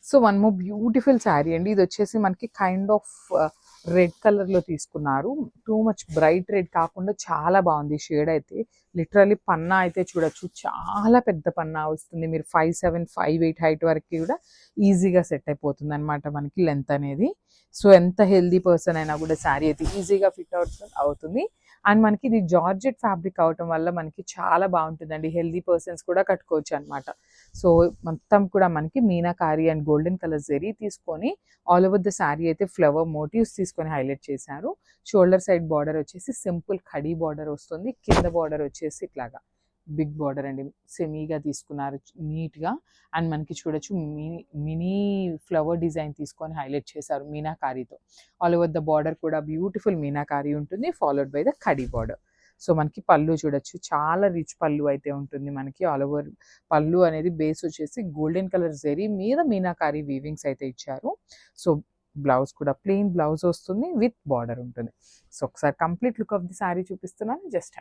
So one more beautiful sari అండి. ఇది వచ్చేసి మనకి కైండ్ ఆఫ్ రెడ్ కలర్లో తీసుకున్నారు. టూ మచ్ బ్రైట్ రెడ్ కాకుండా చాలా బాగుంది షేడ్ అయితే. లిటరలీ పన్నా అయితే చూడొచ్చు, చాలా పెద్ద పన్నా వస్తుంది. మీరు 5'7", 5'8" హైట్ వరకు కూడా ఈజీగా సెట్ అయిపోతుంది అనమాట మనకి లెంత్ అనేది. సో ఎంత హెల్దీ పర్సన్ అయినా కూడా శారీ అయితే ఈజీగా ఫిట్ అవుతుంది. అండ్ మనకి ఇది జార్జెట్ ఫ్యాబ్రిక్ అవటం వల్ల మనకి చాలా బాగుంటుందండి. హెల్దీ పర్సన్స్ కూడా కట్టుకోవచ్చు అనమాట. సో మొత్తం కూడా మనకి meenakari and golden colour zari తీసుకొని ఆల్ ఓవర్ ద శారీ అయితే ఫ్లవర్ మోటివ్స్ తీసుకొని హైలైట్ చేశారు. షోల్డర్ సైడ్ బార్డర్ వచ్చేసి సింపుల్ ఖడీ బార్డర్ వస్తుంది. కింద బార్డర్ వచ్చేసి ఇట్లాగా బిగ్ బార్డర్ అండి, సెమీగా తీసుకున్నారు నీట్గా. అండ్ మనకి చూడొచ్చు మినీ ఫ్లవర్ డిజైన్ తీసుకొని హైలైట్ చేశారు మీనాకారితో. ఆల్ ఓవర్ ద బార్డర్ కూడా బ్యూటిఫుల్ మీనాకారి ఉంటుంది, followed by the khadi border. So మనకి పళ్ళు చూడొచ్చు, చాలా రిచ్ పళ్ళు అయితే ఉంటుంది మనకి. ఆల్ ఓవర్ పళ్ళు అనేది బేస్ వచ్చేసి గోల్డెన్ కలర్ జెరీ మీద మీనాకారి వీవింగ్స్ అయితే ఇచ్చారు. సో బ్లౌజ్ కూడా ప్లెయిన్ బ్లౌజ్ వస్తుంది విత్ బార్డర్ ఉంటుంది. సో ఒకసారి complete look of the sari చూపిస్తున్నాను, జస్ట్